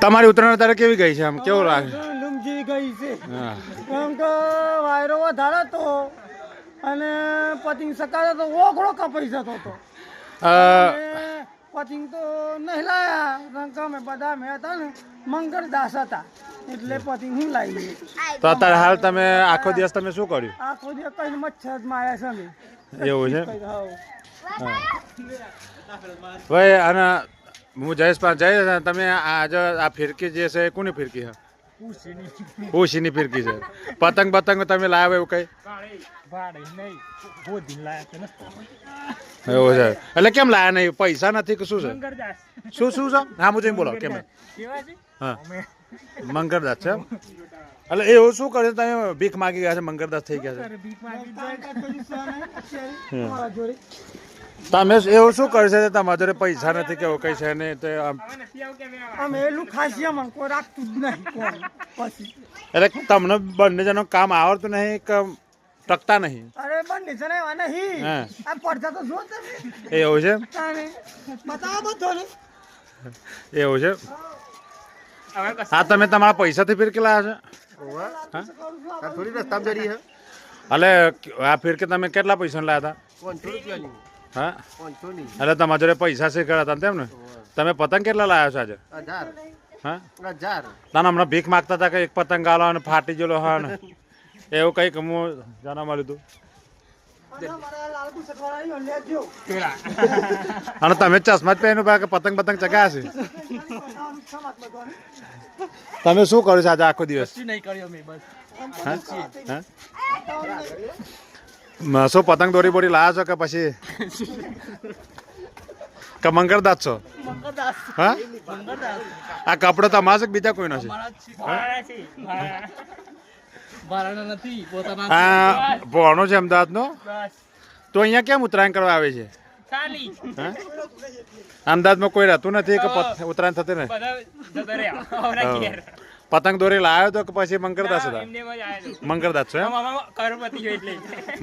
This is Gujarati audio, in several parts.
તમારી ઉત્તરાયણ તારે કેવી ગઈ છે? આમ કેવું લાગે? લૂમજી ગઈ છે. કેમ કે વાયરો વધારે તો અને પતિંગ સકાળે તો ઓઘળો કપાઈ જતો હતો. પતિંગ તો નહીં લાયા કે અમે બધા મેં હતા ને મંગળદાસ હતા એટલે પતિંગ હું લાવી. તો અત્યારે હાલ તમે આખો દિવસ તમે શું કર્યું? આખો દિવસ કઈ મચ્છર માર્યા છે અમે. એવું છે ભાઈ. અને હું જયેશ તમે આજે આ ફિરકી જે છે એ કોની ફિરકી છે? ઉશીની ફિરકી છે. પતંગ બતંગ તમે લાવ્યા એવું કઈ? એવું છે એટલે કેમ લાયા નહીં? પૈસા નથી કે શું છે? શું શું છે? હા હું જઈને બોલો કેમ? હા મંગળદાસ છે એટલે એવું શું કરે? તમે ભીખ માગી ગયા છે મંગળદાસ થઈ ગયા છે? તમે એવું શું કરશે? તમારા જોડે પૈસા નથી કેવું કઈ છે ને? અમે એટલું ખાસી અમને કોઈ રાખતું જ નહીં પછી. એટલે તમને બંને જણનું કામ આવડતું નહીં કે ટકતા નહીં? અરે બંને જણ એવા નહીં. આ પડતા તો જો તમે. એવું છે? બતાવો બધો ને. એવું છે. હા તમે તમારા પૈસાથી ફિરકી લાવ્યા છો? થોડી રસ્તામાં જરી હે. એટલે આ ફિરકી તમે કેટલા પૈસા લાવ્યા હતા? 500 રૂપિયાની. હા 500 ની. એટલે તમારા જોડે પૈસા છે ખરા હતા તેમ ને? તમે પતંગ કેટલા લાવ્યા છો આજે? 1000. હા 1000. ના હમણાં ભીખ માગતા હતા કે એક પતંગ આલો અને ફાટી ગયેલો હા ને એવું કંઈક હું જાણવા મળ્યું હતું. અને તમે ચશ્મા જ પહેર્યું કે પતંગ પતંગ ચગાયા છે? તમે શું કર્યું છે આજે આખો દિવસ? શું પતંગ દોરી બોરી લાયા છો કે પછી કે મંગળદાસ છો? હા આ કપડો તમારો છે કે બીજા કોઈનો છે? હા ભણો છે અમદાવાદનો? તો અહીંયા કેમ ઉત્તરાયણ કરવા આવે છે? અમદાવાદમાં કોઈ રહેતું નથી કે ઉત્તરાયણ થતી ને? પતંગ દોરી લાવ્યો તો કે પછી મંગળદાસ હતા? મંગળદાસ છો એમ?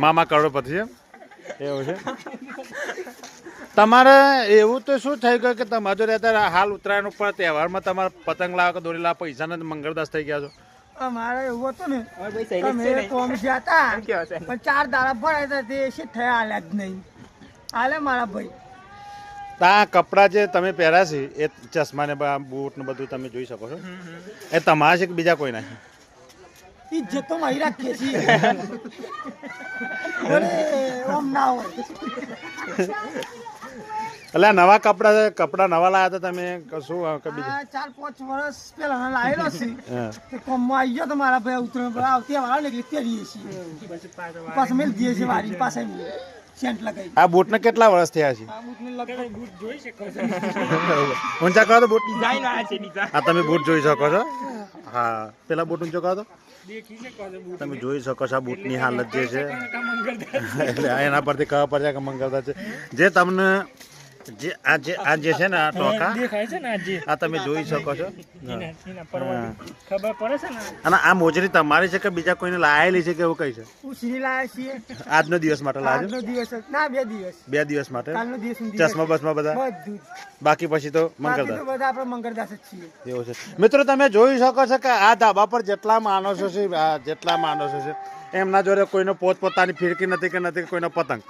મામા કરોડપતિ છે એવું છે? તમારે એવું તો શું થઈ ગયું કે તમારે જો રહેતા હાલ ઉત્તરાયણ ઉપર તહેવારમાં તમારે પતંગ લાવો કે દોરી લાવો પૈસા નથી મંગળદાસ થઈ ગયા છો? અમારે એવું હતું ને અમે કોમ ગયા હતા પણ 4 દાડા ભરાય હતા તે શીટ થયા હાલ્યા જ નહીં. હાલે મારા ભાઈ આ કપડાં જે તમે પહેર્યા છે એ ચશ્મા ને બૂટ ને બધું તમે જોઈ શકો છો એ તમારા છે કે બીજા કોઈ નહીં? ઇજ્જત તો મારી રાખીએ છીએ. ઓમ ના હોય એટલે આ નવા કપડા નવા લાયા હતા તમે શું કે બીજા? 4-5 વર્ષ પહેલા લાવેલો છે કોમમાં આવી ગયો તો મારા ભાઈ ઉતરણ આવતી વાળા નીકળી પહેરીએ છીએ પાછા મેળ દઈએ છીએ વારી પાસે સેન્ટ લગાવી. આ બૂટ ને કેટલા વર્ષ થયા છે? આ બૂટને લગાવી બૂટ જોઈ શકો છો. ઊંચા કરો તો બૂટ આ તમે બૂટ જોઈ શકો છો. હા પેલા બૂટ ઊંચો કરો તો તમે જોઈ શકો છો આ બૂટની હાલત જે છે એટલે એના પરથી ખબર પડે કે મંગળદાસ છે. જે તમને આ જે છે ને આ ટોકા આ તમે જોઈ શકો છો. અને આ મોજરી તમારી છે કે બીજા કોઈને લાયેલી છે કે એવું કઈ છે? ઉછરી લાયા છીએ આજનો દિવસ માટે લાવ્યો? આજનો દિવસ ના 2 દિવસ. 2 દિવસ માટે? કાલનો દિવસ ચશ્મા બસમાં બધા બધું બાકી પછી તો મંગળદાસ. બધા આપણે મંગળદાસ જ છીએ. એવું છે મિત્રો તમે જોઈ શકો છો કે આ ધાબા પર જેટલા માણસો છે એમના જોડે કોઈનો પોતપોતાની ફિરકી નથી કે નથી કોઈનો પતંગ.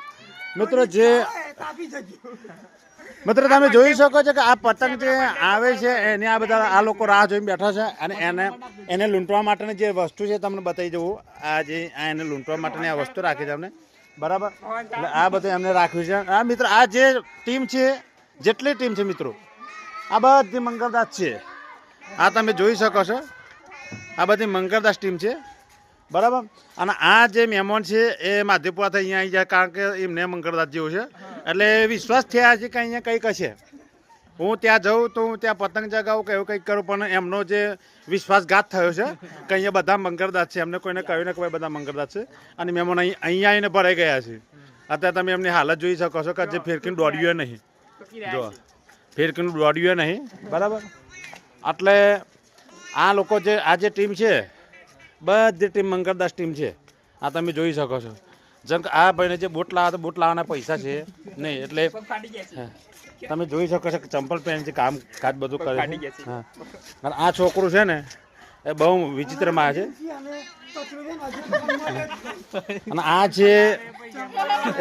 મિત્રો તમે જોઈ શકો છો કે આ પતંગ જે આવે છે એને આ બધા આ લોકો રાહ જોઈને બેઠા છે અને એને લૂંટવા માટેની જે વસ્તુ છે તમને બતાવી દઉં. આ જે એને લૂંટવા માટેની આ વસ્તુ રાખી છે અમને બરાબર એટલે આ બધું એમને રાખ્યું છે. આ મિત્રો આ જે ટીમ છે જેટલી ટીમ છે મિત્રો આ બધી મંગળદાસ છે. આ તમે જોઈ શકો છો આ બધી મંગળદાસ ટીમ છે બરાબર. અને આ જે મહેમાન છે એ માધેપુરાથી અહીંયા આવી જાય કારણ કે એમને મંગળદાસ જેવું છે એટલે વિશ્વાસ થયા છે કે અહીંયા કંઈક હશે. હું ત્યાં જાઉં તો હું ત્યાં પતંગ ચગાવું કે એવું કંઈક કરું પણ એમનો જે વિશ્વાસઘાત થયો છે કે અહીંયા બધા મંગળદાસ છે. એમને કોઈને કહ્યું ને કે ભાઈ બધા મંગળદાસ છે અને મહેમાન અહીંયા આવીને ભરાઈ ગયા છે. અત્યારે તમે એમની હાલત જોઈ શકો છો કે જે ફિરકીનું દોડ્યું નહીં જો ફિરકીનું દોડ્યું નહીં બરાબર. એટલે આ લોકો જે આ જે ટીમ છે બધી ટીમ મંગળદાસ ટીમ છે. આ તમે જોઈ શકો છો જેમ કે આ ભાઈને જે બૂટ લાવવા તો બૂટ લાવવાના પૈસા છે નહીં, એટલે હા. તમે જોઈ શકો છો કે ચંપલ પહેરી છે, કામ કાજ બધું કરે છે. હા. અને આ છોકરું છે ને એ બહુ વિચિત્રમાં છે. અને કચરો લઈને હજુ અને આ છે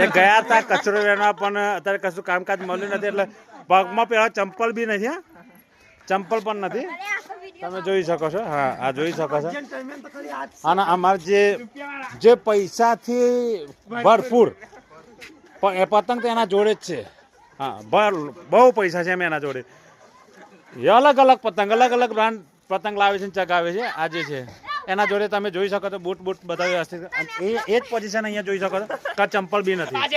એ ગયા હતા કચરો વેણવા, પણ અત્યારે કશું કામકાજ મળ્યું નથી, એટલે પગમાં પહેલા ચંપલ બી નથી. હા, ચંપલ પણ નથી. તમે જોઈ શકો છો. હા, આ જોઈ શકો છો. જેન્ટલમેન તો ખરી આજ અને અમારે જે પૈસાથી ભરપૂર એ પતંગ તો એના જોડે જ છે. હા, બહુ પૈસા છે એમ એના જોડે. એ અલગ અલગ પતંગ, અલગ અલગ બ્રાન્ડ પતંગ લાવે છે, ચગાવે છે. આ જે છે એના જોડે તમે જોઈ શકો છો, બૂટ બતાવ્યું હશે. એ જ પોઝિશન અહીંયા જોઈ શકો છો કે ચંપલ બી નથી. આ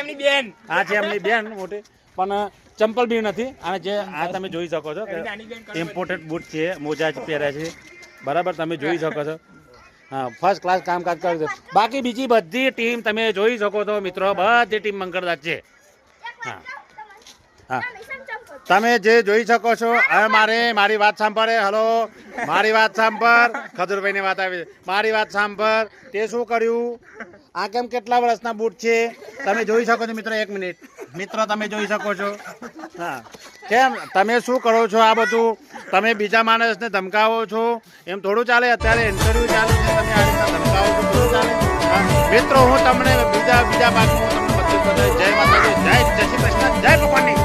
છે એમની બેન મોટી, પણ ચંપલ બી નથી. અને જે આ તમે જોઈ શકો છો કે ઇમ્પોર્ટેડ બૂટ છે, મોજા જ પહેર્યા છે. બરાબર, તમે જોઈ શકો છો. હા, ફર્સ્ટ ક્લાસ કામકાજ કરે છે. બાકી બીજી બધી ટીમ તમે જોઈ શકો છો મિત્રો, બધી ટીમ મંગળદાર છે. હા હા, તમે જે જોઈ શકો છો. હવે મારી વાત સાંભળે. હલો, મારી વાત સાંભળ. ખજૂરભાઈની વાત આવી છે. મારી વાત સાંભળ. તે શું કર્યું? આ કેમ કેટલા વર્ષના બૂટ છે તમે જોઈ શકો છો મિત્રો. 1 મિનિટ મિત્રો, તમે જોઈ શકો છો. હા, કેમ તમે શું કરો છો આ બધું? તમે બીજા માણસને ધમકાવો છો, એમ થોડું ચાલે. અત્યારે ઇન્ટરવ્યુ ચાલે છે, તમે આ રીતના ધમકાવો છો, થોડું ચાલે? હા, મિત્રો, હું તમને બીજા ભાગમાં હું તમને બધું જય માતાજી, જય શ્રી કૃષ્ણ, જય ભગવાનની.